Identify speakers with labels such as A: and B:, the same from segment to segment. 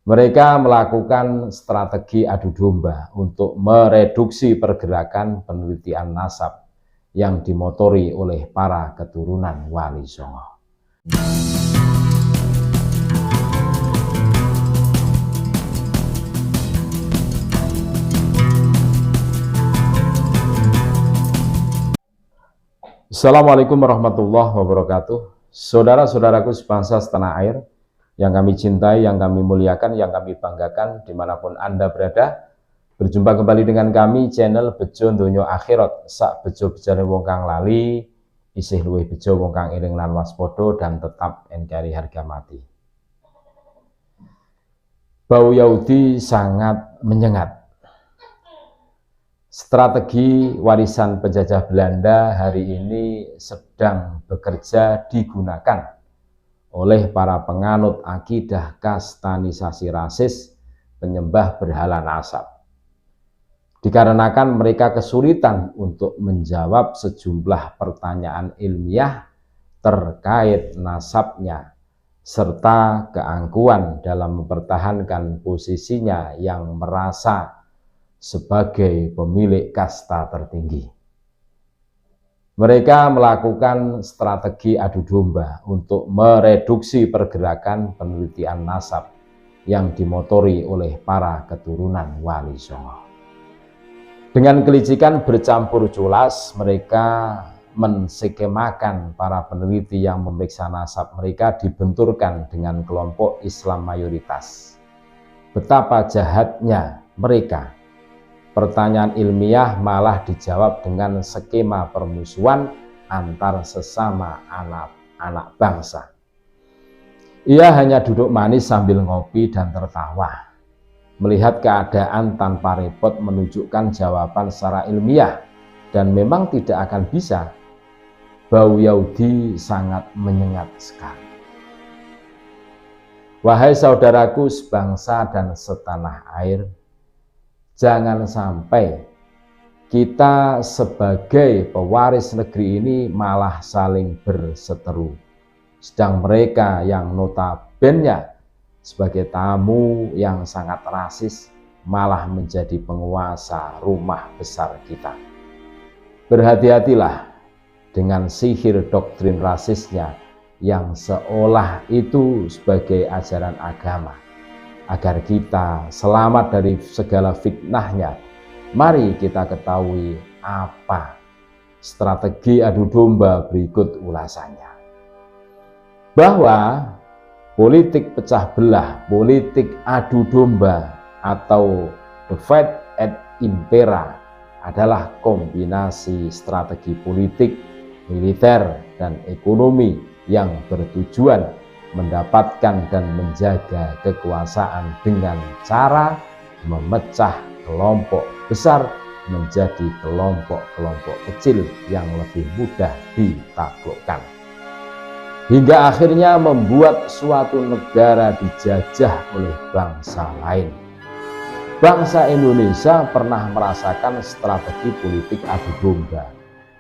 A: Mereka melakukan strategi adu domba untuk mereduksi pergerakan penelitian nasab yang dimotori oleh para keturunan Wali Songo. Assalamualaikum warahmatullahi wabarakatuh. Saudara-saudaraku sebangsa setanah air yang kami cintai, yang kami muliakan, yang kami banggakan dimanapun Anda berada, berjumpa kembali dengan kami channel Bejo Donya Akhirat. Sak bejo bejane wong kang lali, isih luwih bejo wong kang eling lan waspada dan tetap NKRI harga mati. Bau Yahudi sangat menyengat. Strategi warisan penjajah Belanda hari ini sedang bekerja digunakan oleh para penganut akidah kastanisasi rasis, penyembah berhala nasab. Dikarenakan mereka kesulitan untuk menjawab sejumlah pertanyaan ilmiah terkait nasabnya, serta keangkuhan dalam mempertahankan posisinya yang merasa sebagai pemilik kasta tertinggi. Mereka melakukan strategi adu domba untuk mereduksi pergerakan penelitian nasab yang dimotori oleh para keturunan Wali Songo. Dengan kelicikan bercampur culas, mereka menskemakan para peneliti yang memeriksa nasab mereka dibenturkan dengan kelompok Islam mayoritas. Betapa jahatnya mereka. Pertanyaan ilmiah malah dijawab dengan skema permusuhan antar sesama anak bangsa. Ia hanya duduk manis sambil ngopi dan tertawa, melihat keadaan tanpa repot menunjukkan jawaban secara ilmiah, dan memang tidak akan bisa. Bau Yahudi sangat menyengat sekali. Wahai saudaraku sebangsa dan setanah air, jangan sampai kita sebagai pewaris negeri ini malah saling berseteru. Sedang mereka yang notabene sebagai tamu yang sangat rasis malah menjadi penguasa rumah besar kita. Berhati-hatilah dengan sihir doktrin rasisnya yang seolah itu sebagai ajaran agama. Agar kita selamat dari segala fitnahnya, mari kita ketahui apa strategi adu domba berikut ulasannya. Bahwa politik pecah belah, politik adu domba atau divide et impera adalah kombinasi strategi politik, militer, dan ekonomi yang bertujuan mendapatkan dan menjaga kekuasaan dengan cara memecah kelompok besar menjadi kelompok-kelompok kecil yang lebih mudah ditaklukkan. Hingga akhirnya membuat suatu negara dijajah oleh bangsa lain. Bangsa Indonesia pernah merasakan strategi politik adu domba.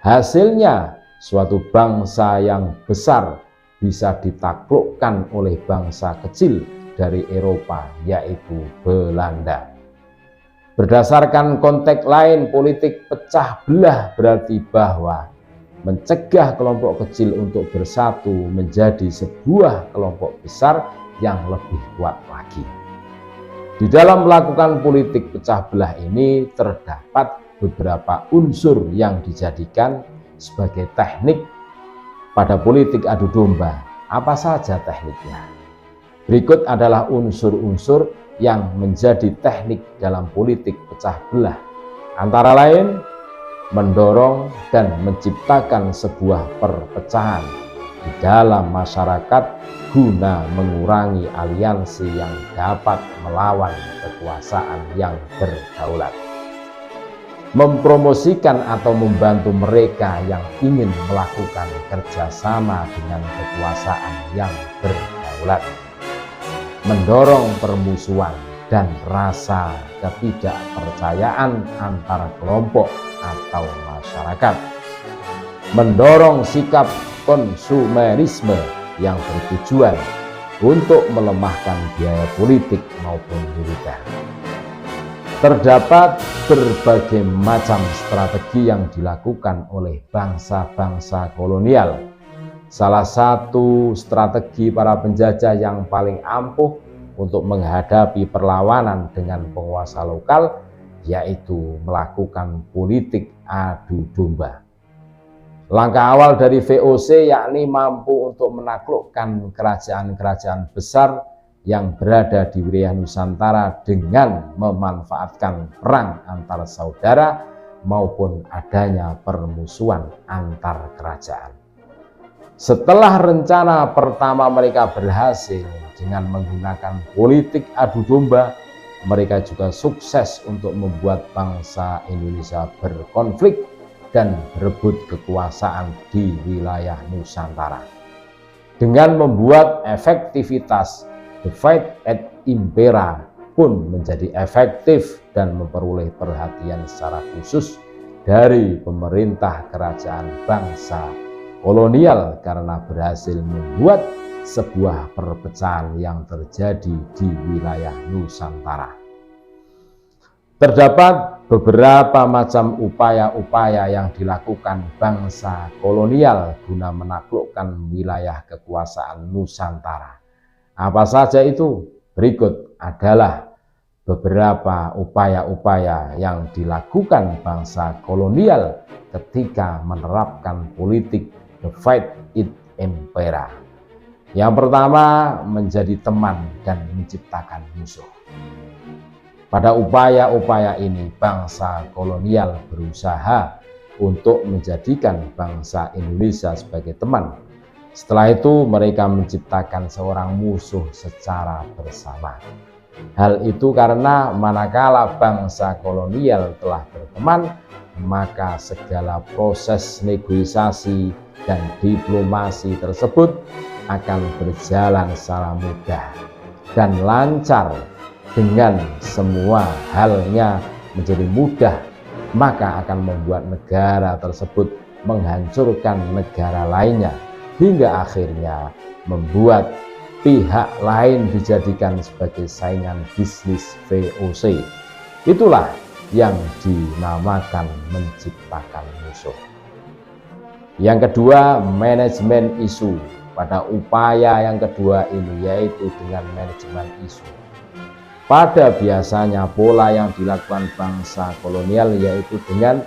A: Hasilnya suatu bangsa yang besar bisa ditaklukkan oleh bangsa kecil dari Eropa, yaitu Belanda. Berdasarkan konteks lain, politik pecah belah berarti bahwa mencegah kelompok kecil untuk bersatu menjadi sebuah kelompok besar yang lebih kuat lagi. Di dalam melakukan politik pecah belah ini terdapat beberapa unsur yang dijadikan sebagai teknik pada politik adu domba. Apa saja tekniknya? Berikut adalah unsur-unsur yang menjadi teknik dalam politik pecah belah. Antara lain, mendorong dan menciptakan sebuah perpecahan di dalam masyarakat guna mengurangi aliansi yang dapat melawan kekuasaan yang berdaulat. Mempromosikan atau membantu mereka yang ingin melakukan kerjasama dengan kekuasaan yang berdaulat, mendorong permusuhan dan rasa ketidakpercayaan antar kelompok atau masyarakat, mendorong sikap konsumerisme yang bertujuan untuk melemahkan biaya politik maupun militer. Terdapat berbagai macam strategi yang dilakukan oleh bangsa-bangsa kolonial. Salah satu strategi para penjajah yang paling ampuh untuk menghadapi perlawanan dengan penguasa lokal yaitu melakukan politik adu domba. Langkah awal dari VOC yakni mampu untuk menaklukkan kerajaan-kerajaan besar yang berada di wilayah Nusantara dengan memanfaatkan perang antar saudara maupun adanya permusuhan antar kerajaan. Setelah rencana pertama mereka berhasil dengan menggunakan politik adu domba, mereka juga sukses untuk membuat bangsa Indonesia berkonflik dan berebut kekuasaan di wilayah Nusantara. Dengan membuat efektivitas Divide et Impera pun menjadi efektif dan memperoleh perhatian secara khusus dari pemerintah kerajaan bangsa kolonial karena berhasil membuat sebuah perpecahan yang terjadi di wilayah Nusantara. Terdapat beberapa macam upaya-upaya yang dilakukan bangsa kolonial guna menaklukkan wilayah kekuasaan Nusantara. Apa saja itu? Berikut adalah beberapa upaya-upaya yang dilakukan bangsa kolonial ketika menerapkan politik Divide et Impera. Yang pertama, menjadi teman dan menciptakan musuh. Pada upaya-upaya ini, bangsa kolonial berusaha untuk menjadikan bangsa Indonesia sebagai teman. Setelah itu, mereka menciptakan seorang musuh secara bersama. Hal itu karena manakala bangsa kolonial telah berteman, maka segala proses negosiasi dan diplomasi tersebut akan berjalan secara mudah dan lancar. Dengan semua halnya menjadi mudah, maka akan membuat negara tersebut menghancurkan negara lainnya, hingga akhirnya membuat pihak lain dijadikan sebagai saingan bisnis VOC. Itulah yang dinamakan menciptakan musuh. Yang kedua, manajemen isu. Pada upaya yang kedua ini yaitu dengan manajemen isu. Pada biasanya pola yang dilakukan bangsa kolonial yaitu dengan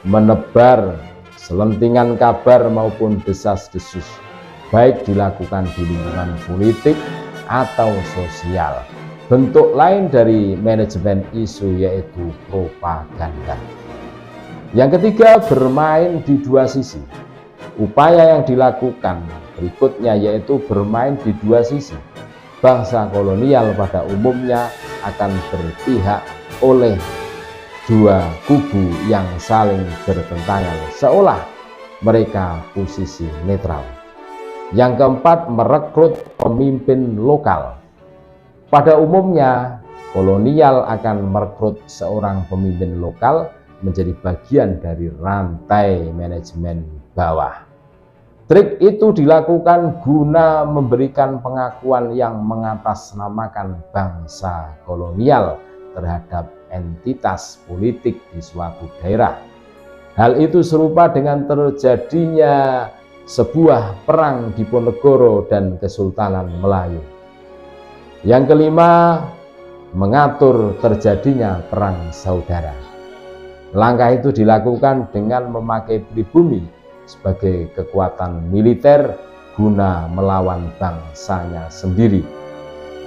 A: menebar selentingan kabar maupun desas-desus, baik dilakukan di lingkungan politik atau sosial. Bentuk lain dari manajemen isu yaitu propaganda. Yang ketiga, bermain di dua sisi. Upaya yang dilakukan berikutnya yaitu bermain di dua sisi. Bangsa kolonial pada umumnya akan berpihak oleh dua kubu yang saling bertentangan, seolah mereka posisi netral. Yang keempat, merekrut pemimpin lokal. Pada umumnya, kolonial akan merekrut seorang pemimpin lokal menjadi bagian dari rantai manajemen bawah. Trik itu dilakukan guna memberikan pengakuan yang mengatasnamakan bangsa kolonial terhadap entitas politik di suatu daerah. Hal itu serupa dengan terjadinya sebuah perang Diponegoro dan Kesultanan Melayu. Yang kelima, mengatur terjadinya perang saudara. Langkah itu dilakukan dengan memakai pribumi sebagai kekuatan militer guna melawan bangsanya sendiri.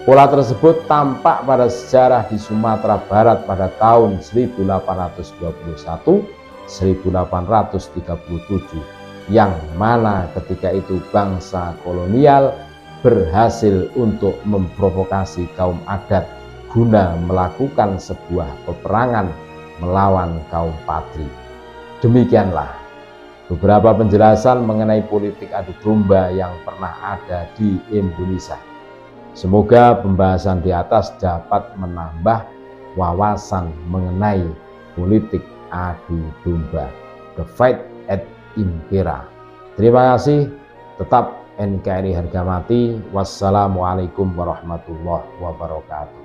A: Pola tersebut tampak pada sejarah di Sumatera Barat pada tahun 1821-1837, yang mana ketika itu bangsa kolonial berhasil untuk memprovokasi kaum adat guna melakukan sebuah peperangan melawan kaum Patri. Demikianlah beberapa penjelasan mengenai politik adu domba yang pernah ada di Indonesia. Semoga pembahasan di atas dapat menambah wawasan mengenai politik adu domba, Divide et Impera. Terima kasih, tetap NKRI harga mati. Wassalamualaikum warahmatullahi wabarakatuh.